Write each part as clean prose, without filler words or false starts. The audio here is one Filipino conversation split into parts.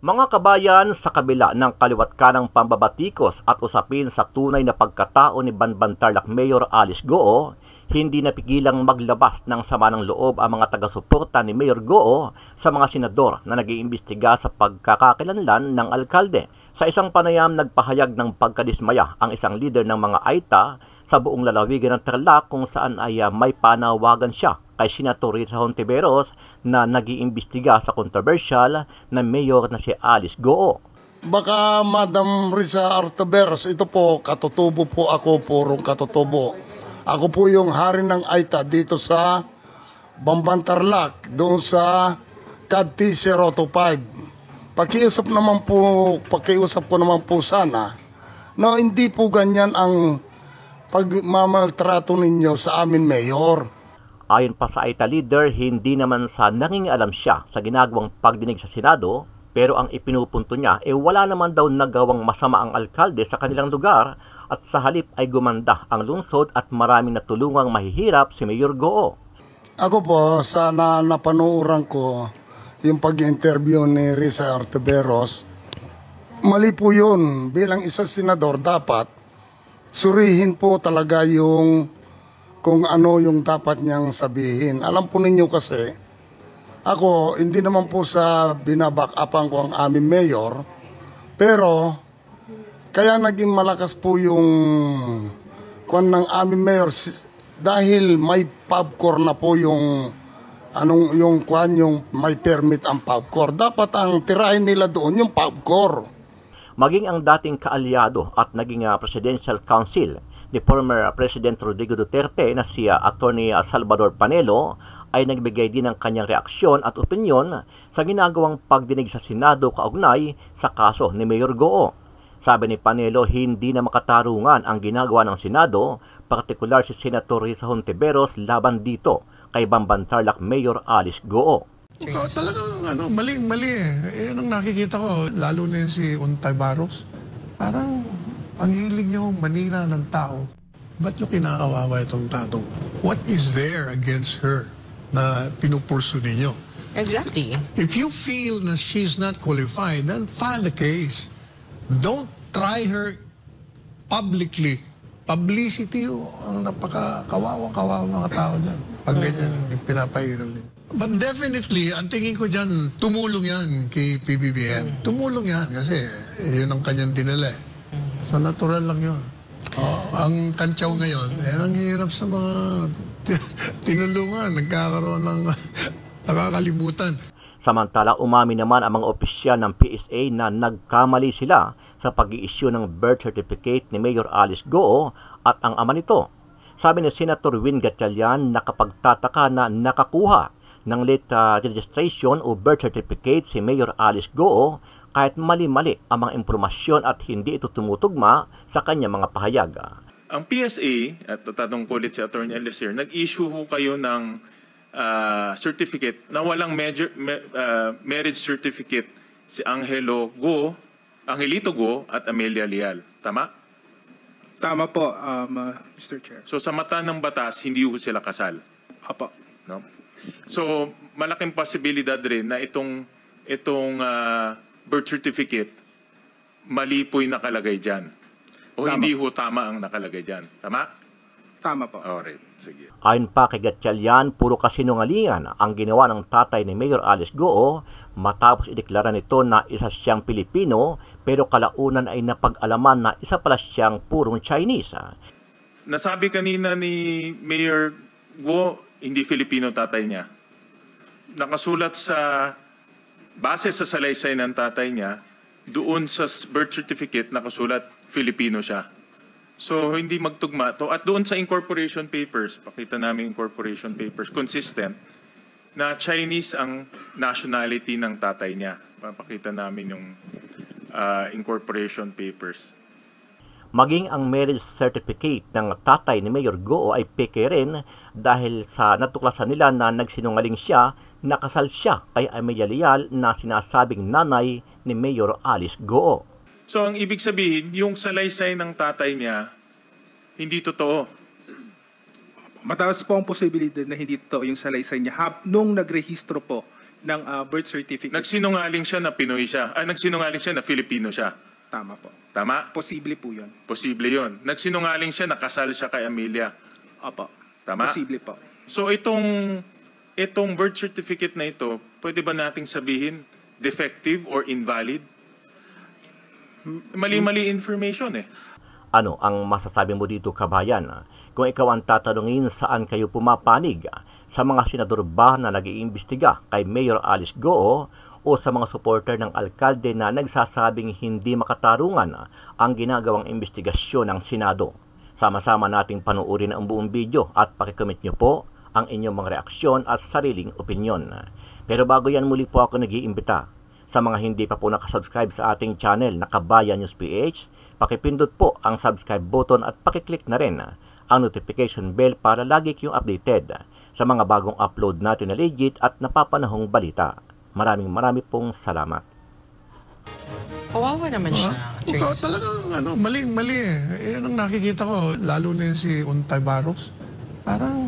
Mga kabayan, sa kabila ng kaliwat kanang pambabatikos at usapin sa tunay na pagkatao ni Banban Tarlac Mayor Alice Goo, hindi napigilang maglabas ng sama ng loob ang mga taga-suporta ni Mayor Goo sa mga senador na nag-iimbestiga sa pagkakakilanlan ng alkalde. Sa isang panayam, nagpahayag ng pagkadismaya ang isang leader ng mga Aita sa buong lalawigan ng Tarlac kung saan ay may panawagan siya kay Senator Risa Hontiveros na nag-iimbestiga sa controversial na mayor na si Alice Goo. Baka Madam Risa Hontiveros, ito po, katutubo po ako, purong katutubo. Ako po yung hari ng Aita dito sa Banban Tarlac, doon sa CAD T025. Pakiusap ko naman po sana, no, hindi po ganyan ang pagmamaltrato ninyo sa amin, Mayor. Ayon pa sa Aita leader, hindi naman sa nangingialam siya sa ginagawang pagdinig sa Senado, pero ang ipinupunto niya wala naman daw nagawang masama ang alkalde sa kanilang lugar at sa halip ay gumanda ang lungsod at maraming natulungang mahihirap si Mayor Goo. Ako po, sana napanuuran ko yung pag-interview ni Risa Hontiveros. Mali po yun. Bilang isang senador, dapat surihin po talaga yung kung ano yung dapat niyang sabihin. Alam po ninyo kasi, ako, hindi naman po sa binabackupan ko ang aming mayor, pero kaya naging malakas po yung kwan ng aming mayor dahil may popcorn na po yung yung may permit ang popcorn. Dapat ang tirahin nila doon yung popcorn. Maging ang dating kaalyado at naging Presidential Council ni former President Rodrigo Duterte na si Attorney Salvador Panelo ay nagbigay din ng kanyang reaksyon at opinyon sa ginagawang pagdinig sa Senado kaugnay sa kaso ni Mayor Goo. Sabi ni Panelo, hindi na makatarungan ang ginagawa ng Senado, partikular si Senator Risa Hontiveros laban dito kay Banban Tarlac Mayor Alice Goo. Talagang maling-mali eh. Ang nakikita ko, lalo na si Hontiveros, parang ang hilig niyo manila ng tao. Ba't niyo kinakawawa itong tatong? What is there against her na pinupurso ninyo? Exactly. If you feel na she's not qualified, then file the case. Don't try her publicly. Publicity, ang napaka-kawawa mga tao dyan. Pag ganyan, pinapahirap din. But definitely, ang tingin ko dyan, tumulong yan kay PBBM. Tumulong yan kasi yun ang kanyang dinala eh. So natural lang yun. Ang kantsaw ngayon, ang hirap sa mga tinulungan, nagkakaroon ng nakakalimutan. Samantala, umami naman ang mga opisyal ng PSA na nagkamali sila sa pag-i-issue ng birth certificate ni Mayor Alice Goo at ang ama nito. Sabi ni Senator Win Gatchalian, nakapagtataka na nakakuha ng late registration o birth certificate si Mayor Alice Goo kahit mali-mali ang mga impormasyon at hindi ito tumutugma sa kanyang mga pahayag. Ang PSA, at tatungkulit si Atty. Eliezer, nag-issue ho kayo ng certificate na walang marriage certificate si Angelito Goo at Amelia Leal. Tama? Tama po, Mr. Chair. So sa mata ng batas, hindi ho sila kasal. Apo. No? So malaking posibilidad rin na itong birth certificate, mali po'y nakalagay dyan. O tama. Hindi ho tama ang nakalagay dyan. Tama? Tama po. Alright, sige. Ayon pa kay Gatchalian, puro kasinungalingan ang ginawa ng tatay ni Mayor Alice Goo matapos ideklara nito na isa siyang Pilipino pero kalaunan ay napag-alaman na isa pala siyang purong Chinese. Nasabi kanina ni Mayor Goo, hindi Filipino tatay niya. Nakasulat sa base sa salaysay ng tatay niya, doon sa birth certificate nakasulat Filipino siya. So hindi magtugma to. At doon sa incorporation papers, pakita namin incorporation papers, consistent na Chinese ang nationality ng tatay niya. Papakita namin yung incorporation papers. Maging ang marriage certificate ng tatay ni Mayor Goo ay peke rin dahil sa natuklasan nila na nagsinungaling siya, nakasal siya kay Amelia Leal na sinasabing nanay ni Mayor Alice Goo. So ang ibig sabihin, yung salaysay ng tatay niya, hindi totoo. Mataas po ang posibilidad na hindi totoo yung salaysay niya nung nagrehistro po ng birth certificate. Nagsinungaling siya na Pinoy siya. Nagsinungaling siya na Filipino siya. Tama po. Tama? Posible po yun. Posible yon. Nagsinungaling siya na kasal siya kay Amelia. Opo. Tama? Posible po. So itong birth certificate na ito, pwede ba nating sabihin defective or invalid? Mali-mali information eh. Ano ang masasabi mo dito, kabayan? Kung ikaw ang tatanungin, saan kayo pumapanig? Sa mga senador ba na nag-iimbestiga kay Mayor Alice Goo o sa mga supporter ng alkalde na nagsasabing hindi makatarungan ang ginagawang investigasyon ng Senado? Sama-sama nating panuorin ang buong video at pakicomment nyo po ang inyong mga reaksyon at sariling opinyon. Pero bago yan, muli po ako nag-iimbita sa mga hindi pa po nakasubscribe sa ating channel na Kabayan News PH, pakipindot po ang subscribe button at pakiclick na rin ang notification bell para lagi kayong updated sa mga bagong upload natin na legit at napapanahong balita. Maraming pong salamat. Kawawa naman siya. Ikaw talagang maling-mali eh. Yan ang nakikita ko, lalo na yun si Untay Barros. Parang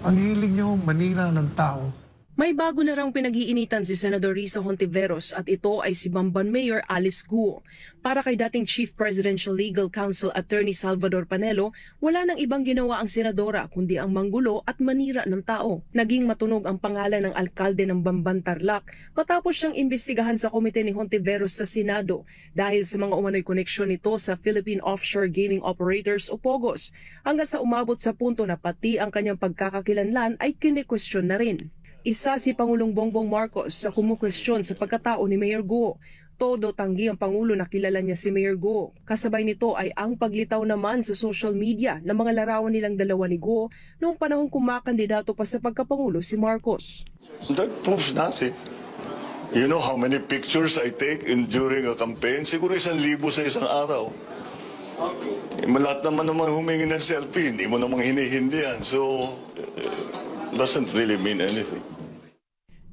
ang hilig niyo manila ng tao. May bago na rang pinag-iinitan si Senador Risa Hontiveros at ito ay si Bamban Mayor Alice Guo. Para kay dating Chief Presidential Legal Counsel Attorney Salvador Panelo, wala nang ibang ginawa ang senadora kundi ang manggulo at manira ng tao. Naging matunog ang pangalan ng alkalde ng Bamban Tarlac matapos siyang imbestigahan sa komite ni Hontiveros sa Senado dahil sa mga umano'y koneksyon nito sa Philippine Offshore Gaming Operators o POGOS hanggang sa umabot sa punto na pati ang kanyang pagkakakilanlan ay kine-question na rin. Isa si Pangulong Bongbong Marcos sa kumukwestiyon sa pagkatao ni Mayor Guo. Todo tanggi ang Pangulo na kilala niya si Mayor Guo. Kasabay nito ay ang paglitaw naman sa social media ng mga larawan nilang dalawa ni Guo noong panahong kumakandidato pa sa pagkapangulo si Marcos. That proves nothing. You know how many pictures I take during a campaign? Siguro 1,000 sa isang araw. Lahat naman humingi ng selfie, hindi mo namang hinihindi yan. So, doesn't really mean anything.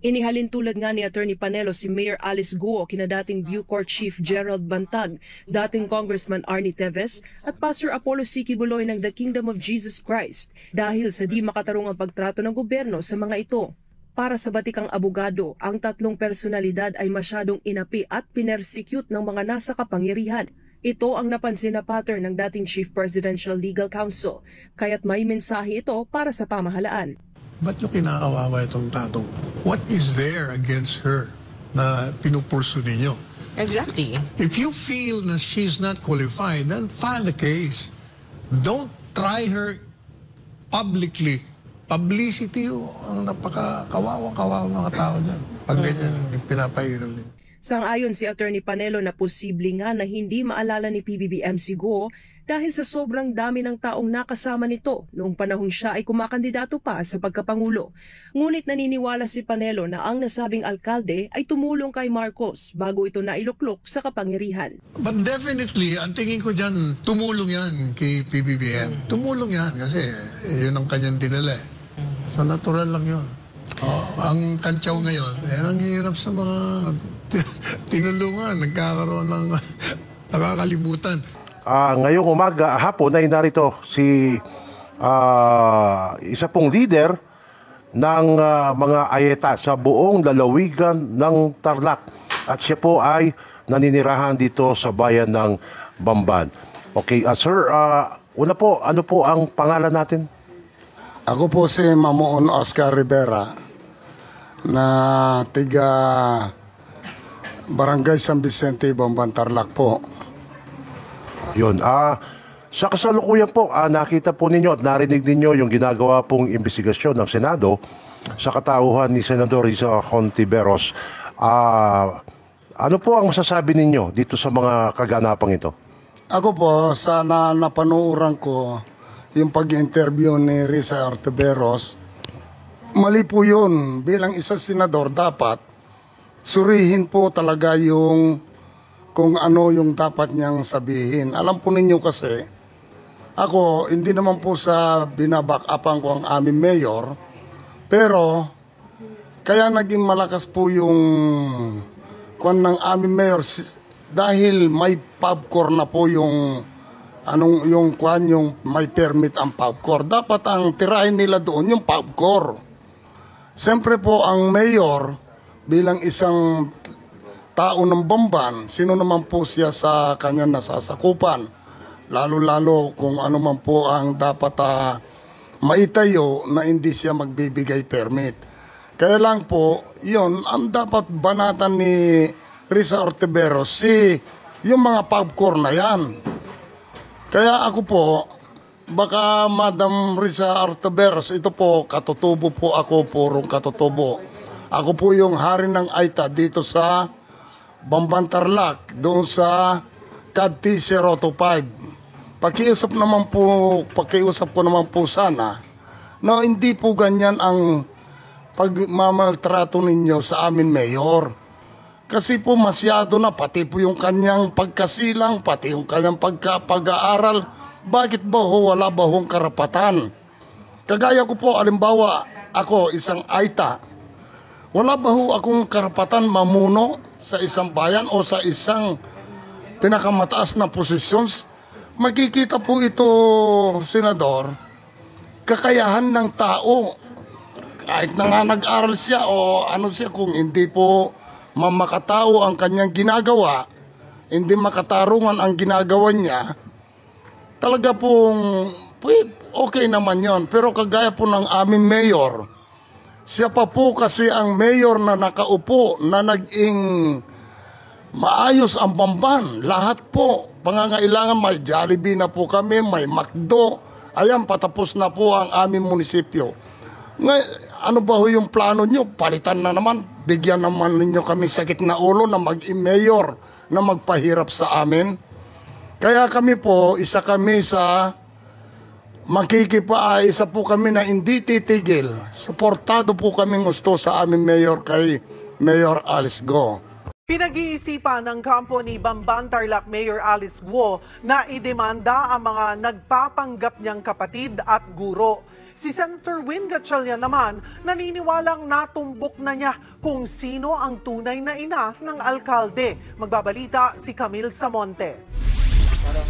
Inihalin tulad nga ni Attorney Panelo si Mayor Alice Guo kina dating Bucor Chief Gerald Bantag, dating Congressman Arnie Teves at Pastor Apollo C. Kibuloy ng The Kingdom of Jesus Christ dahil sa di makatarungang pagtrato ng gobyerno sa mga ito. Para sa batikang abogado, ang tatlong personalidad ay masyadong inapi at pinersecute ng mga nasa kapangyarihan. Ito ang napansin na pattern ng dating Chief Presidential Legal Counsel, kaya't may mensahe ito para sa pamahalaan. Ba't nyo kinakawawa itong tatong? What is there against her na pinupurso ninyo? Exactly. If you feel na she's not qualified, then file the case. Don't try her publicly. Publicity, ang napaka-kawawa mga tao dyan. Pag ganyan, pinapahirap nila. Sang-ayon si Attorney Panelo na posible nga na hindi maalala ni PBBM si Guo dahil sa sobrang dami ng taong nakasama nito noong panahong siya ay kumakandidato pa sa pagkapangulo. Ngunit naniniwala si Panelo na ang nasabing alkalde ay tumulong kay Marcos bago ito nailuklok sa kapangyarihan. But definitely, ang tingin ko dyan, tumulong yan kay PBBM. Tumulong yan kasi yun ang kanyang dinala. So natural lang yun. Ang kantsaw ngayon, ang hirap sa mga tinulungan, nagkakaroon ng nakakalimutan. Ngayong umaga, hapon ay narito si isa pong leader ng mga ayeta sa buong lalawigan ng Tarlac. At siya po ay naninirahan dito sa bayan ng Bamban. Okay, sir, una po, ano po ang pangalan natin? Ako po si Mamoon Oscar Rivera na tiga Barangay San Vicente, Bamban, Tarlac po. Yun. Sa kasalukuyan po, nakita po ninyo at narinig ninyo yung ginagawa pong investigasyon ng Senado sa katauhan ni Senador Risa Hontiveros. Ano po ang masasabi ninyo dito sa mga kaganapang ito? Ako po, sa napanuuran ko, yung pag-interview ni Risa Hontiveros, mali po yun. Bilang isang senador, dapat surihin po talaga yung kung ano yung dapat niyang sabihin. Alam po ninyo kasi, ako, hindi naman po sa binabackupan ko ang aming mayor, pero kaya naging malakas po yung kwan ng aming mayor dahil may popcorn na po yung yung kwan, yung may permit ang popcorn. Dapat ang tirahin nila doon yung popcorn. Siyempre po ang mayor, bilang isang tao ng Bamban, sino naman po siya sa kanyang nasasakupan. Lalo-lalo kung ano man po ang dapat maitayo na hindi siya magbibigay permit. Kaya lang po, yun, ang dapat banatan ni Risa Ortiveros, yung mga popcorn na yan. Kaya ako po, baka Madam Risa Ortiveros, ito po, katutubo po ako, purong katutubo. Ako po yung hari ng AITA dito sa Bamban Tarlac, doon sa CAD T025. Pakiusap ko naman po sana, no, hindi po ganyan ang pagmamaltrato ninyo sa amin, Mayor. Kasi po masyado na, pati po yung kanyang pagkasilang, pati yung kanyang pag-aaral. Bakit ba wala ba hong karapatan? Kagaya ko po, alimbawa, ako isang AITA, wala ba akong karapatan mamuno sa isang bayan o sa isang pinakamataas na posisyon? Makikita po ito, Senador, kakayahan ng tao. Kahit na nga nag-aral siya o ano siya, kung hindi po mamakatao ang kanyang ginagawa, hindi makatarungan ang ginagawa niya, talaga pong okay naman yon. Pero kagaya po ng aming mayor, siya pa po kasi ang mayor na nakaupo na naging maayos ang Bamban. Lahat po, pangangailangan, may Jollibee na po kami, may McDo. Ayan, patapos na po ang aming munisipyo. Ano ba ho yung plano nyo? Palitan na naman. Bigyan naman ninyo kami sakit na ulo na mag-mayor na magpahirap sa amin. Kaya kami po, isa kami sa isa po kami na hindi titigil. Suportado po kami gusto sa aming mayor kay Mayor Alice Go. Pinag-iisipan ng kampo ni Bamban Tarlac Mayor Alice Guo na idemanda ang mga nagpapanggap niyang kapatid at guro. Si Senator Win Gatchalian naman naniniwalang natumbok na niya kung sino ang tunay na ina ng alkalde. Magbabalita si Camille Samonte. Parang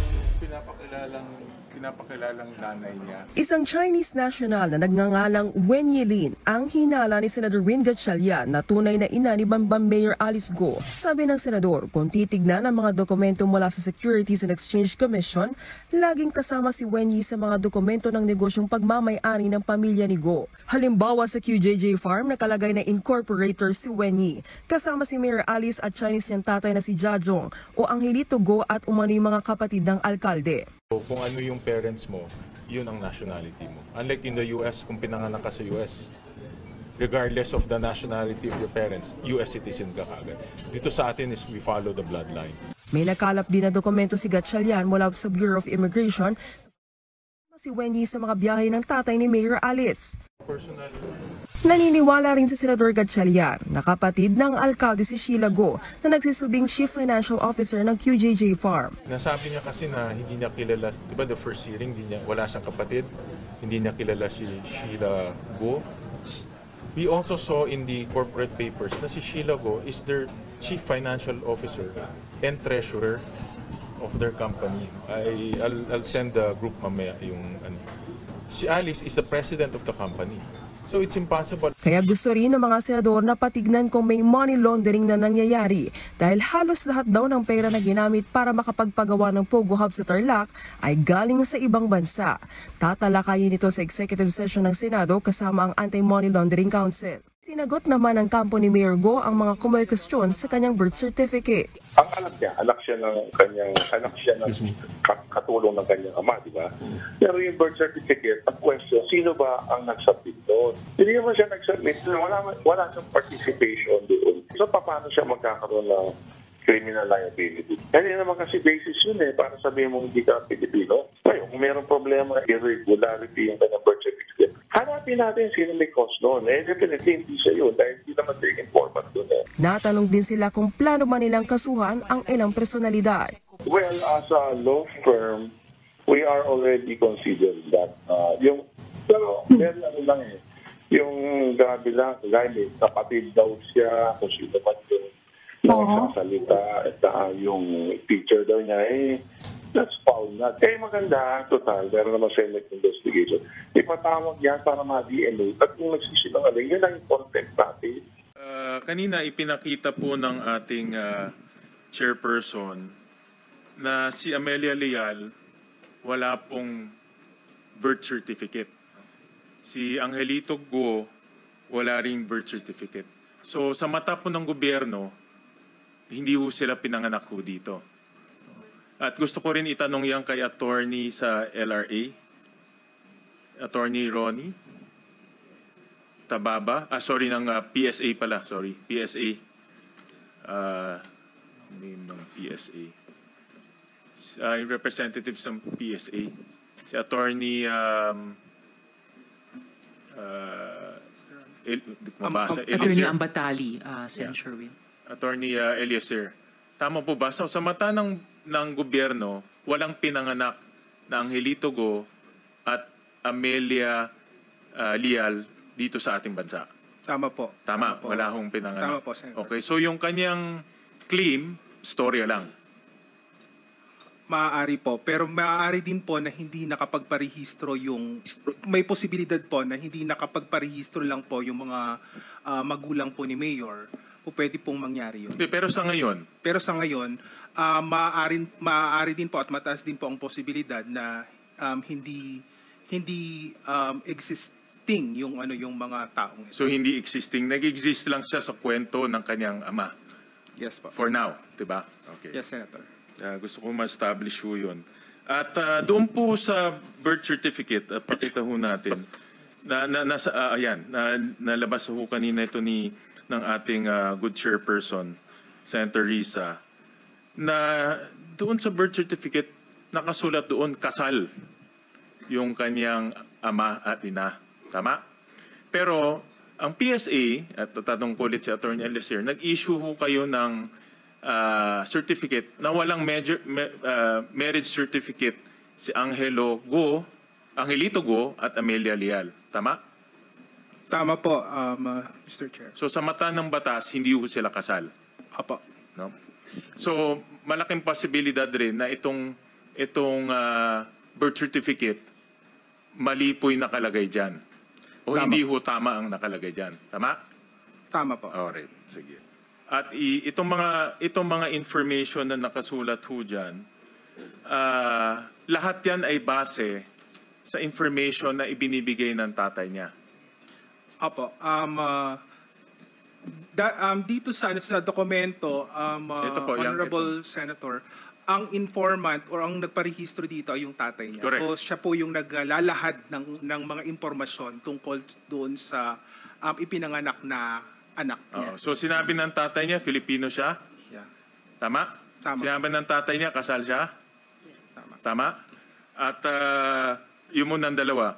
pinapakilalang nanay niya. Isang Chinese national na nagngangalang Wen Yilin ang hinala ni Senator Win Gatchalian na tunay na ina ni Bamban Mayor Alice Go. Sabi ng senador, kung titignan ang mga dokumento mula sa Securities and Exchange Commission, laging kasama si Wen Yi sa mga dokumento ng negosyong pagmamay-ari ng pamilya ni Go. Halimbawa sa QJJ Farm, nakalagay na incorporator si Wen Yi. Kasama si Mayor Alice at Chinese niyang tatay na si Jajong o Angelito Go at umano'y mga kapatid ng alkalde. Kung ano yung parents mo, yun ang nationality mo. Unlike in the US, kung pinanganak ka sa US, regardless of the nationality of your parents, US citizen ka kagad. Dito sa atin is we follow the bloodline. May nakalap din na dokumento si Gatchalian mula sa Bureau of Immigration si Wendy sa mga biyahe ng tatay ni Mayor Alice. Naniniwala rin si Senador Gatchalian na kapatid ng alkalde si Sheila Go na nagsisilbing Chief Financial Officer ng QJJ Farm. Nasabi niya kasi na hindi niya kilala, di ba the first hearing, wala siyang kapatid, hindi niya kilala si Sheila Go. We also saw in the corporate papers na si Sheila Go is their Chief Financial Officer and Treasurer of their company. I'll send the group mamaya yung si Alice is the president of the company. So it's impossible. Kaya gusto rin ng mga senador na patignan kung may money laundering na nangyayari dahil halos lahat daw ng pera na ginamit para makapagpagawa ng Pogo Hub sa Tarlac ay galing sa ibang bansa. Tatalakayin ito sa executive session ng Senado kasama ang Anti-Money Laundering Council. Sinagot naman ng kampo ni Mayor Go ang mga kumwestiyon sa kanyang birth certificate. Ang anak siya ng katulong ng kanyang ama, di ba? Pero yung birth certificate, ang question, sino ba ang nag-submit doon? Hindi naman siya nag-submit, wala siyang participation doon. So, paano siya magkakaroon ng criminal liability? Hindi naman kasi basis yun para sabihin mo hindi ka Pilipino. Ngayon, kung mayroong problema, irregularity yung kanyang birth certificate, hanapin natin sino may cause doon. Definitely hindi siya yun dahil hindi naman siya informant doon. Natanong din sila kung plano man nilang kasuhan ang ilang personalidad. Well, as a law firm, we are already considering that. Pero, yung grabe lang, may kapatid daw siya, kung sino man yung nagsasalita, at yung teacher daw niya, that's foul na. Maganda, total, meron naman Senate investigation. Ipatawag yan para ma-DNA. At kung nagsisinungaling, yun ang content natin. Kanina ipinakita po ng ating chairperson na si Amelia Leal wala pong birth certificate. Si Angelito Guo wala ring birth certificate. So sa mata po ng gobyerno, hindi ho sila pinanganak ho dito. At gusto ko rin itanong yan kay attorney sa LRA, Attorney Ronnie Tababa, ng PSA pala, sorry, PSA. Name ng PSA. Yung representative sa PSA. Si Attorney Attorney Ambatali, Sen. Sherwin. Attorney Eliezer. Tama po ba? So, sa mata ng gobyerno, walang pinanganak na Angelito Guo at Amelia Leal dito sa ating bansa. Tama po. Tama, po. wala hong pinanganak. Tama po, Senator. Okay, so yung kanyang claim, storya lang. Maaari po. Pero maaari din po na hindi nakapagparehistro yung... May posibilidad po na hindi nakapagparehistro lang po yung mga magulang po ni Mayor. O pwede pong mangyari yun. Pero sa ngayon? Pero sa ngayon, maaari din po at mataas din po ang posibilidad na hindi existing yung mga taong ito. So hindi existing, nag-exist lang siya sa kwento ng kanyang ama. Yes po. For now, 'di ba? Okay. Yes, Senator. Gusto ko ma-establish ho 'yun. At doon po sa birth certificate, pakita ho natin nalabas ho kanina ito ng ating good chairperson, Senator Risa, na doon sa birth certificate nakasulat doon kasal yung kanyang ama at ina. Tama? Pero ang PSA, at tatanong ko ulit si Attorney Eliezer, nag-issue ho kayo ng certificate na walang marriage certificate si Angelito Guo at Amelia Leal. Tama? Tama po, Mr. Chair. So sa mata ng batas, hindi ho sila kasal. Apo. No? So malaking posibilidad rin na itong birth certificate mali po yung nakalagay dyan. O Tama. hindi ho tama ang nakalagay dyan. Tama? Tama po. Alright, sige. At itong mga information na nakasulat ho dyan, lahat yan ay base sa information na ibinibigay ng tatay niya. Apo. Dito sa dokumento, Ito po, Honorable Senator, ang informant or ang nagparehistro dito ay yung tatay niya. Correct. So siya po yung naglalahad ng mga impormasyon tungkol doon sa ipinanganak na anak niya. So sinabi ng tatay niya, Filipino siya? Yeah. Tama? Tama. Sinabi ng tatay niya, kasal siya? Tama. Tama? At yun muna ang dalawa.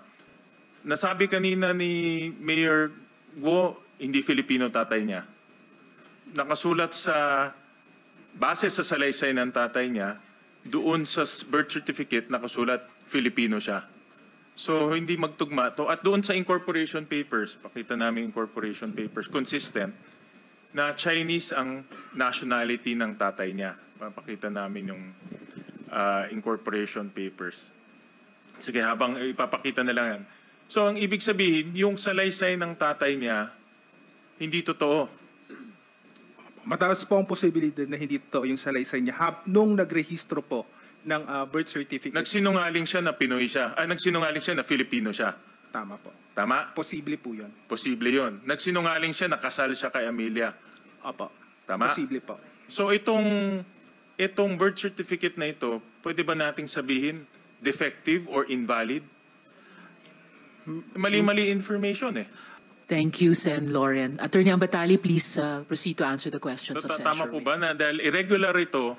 Nasabi kanina ni Mayor Guo, hindi Filipino tatay niya. Nakasulat sa base sa salaysay ng tatay niya, doon sa birth certificate nakasulat Filipino siya. So hindi magtugma to. At doon sa incorporation papers, pakita namin incorporation papers, consistent na Chinese ang nationality ng tatay niya. Papakita namin yung incorporation papers. Sige, habang ipapakita na lang yan. So ang ibig sabihin, yung salaysay ng tatay niya, hindi totoo. Mataas po ang posibilidad na hindi totoo yung salaysay niya nung nagrehistro po ng birth certificate. Nagsinungaling siya na Pinoy siya. Nagsinungaling siya na Filipino siya. Tama po. Tama? Posible po yun. Posible yun. Nagsinungaling siya na kasal siya kay Amelia. Opo. Tama? Posible po. So itong birth certificate na ito, pwede ba nating sabihin defective or invalid? Mali-mali information eh. Thank you, Sen. Lauren. Attorney Ambatali, please proceed to answer the questions So, of Sen. tama po ba na dahil irregular ito,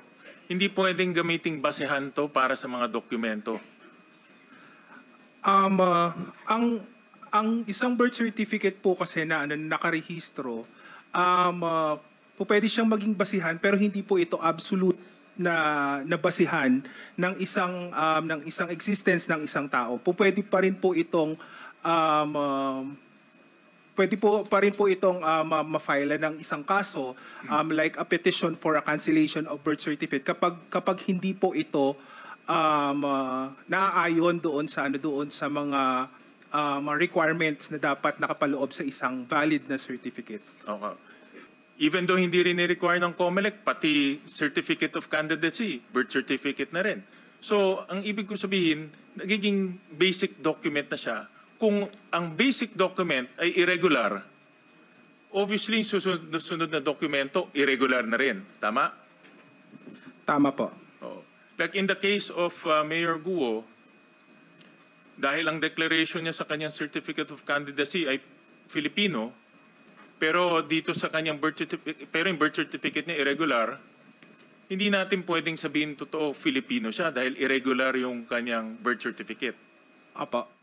hindi pwedeng gamiting basehan to para sa mga dokumento? Ang isang birth certificate po kasi na nakarehistro, pwede siyang maging basihan pero hindi po ito absolute na basihan ng isang existence ng isang tao. Pwede pa rin po itong ma-file ng isang kaso like a petition for a cancellation of birth certificate kapag hindi po ito naaayon doon sa mga requirements na dapat nakapaloob sa isang valid na certificate. Okay. Even though hindi rin i-require ng COMELEC, pati Certificate of Candidacy, birth certificate na rin. So, ang ibig ko sabihin, nagiging basic document na siya. Kung ang basic document ay irregular, obviously, susunod na dokumento, irregular na rin. Tama? Tama po. Oh. Like in the case of Mayor Guo, dahil ang declaration niya sa kanyang Certificate of Candidacy ay Filipino, pero dito sa kanyang yung birth certificate niya irregular, hindi natin pwedeng sabihin totoo Filipino siya dahil irregular yung kanyang birth certificate. Apo.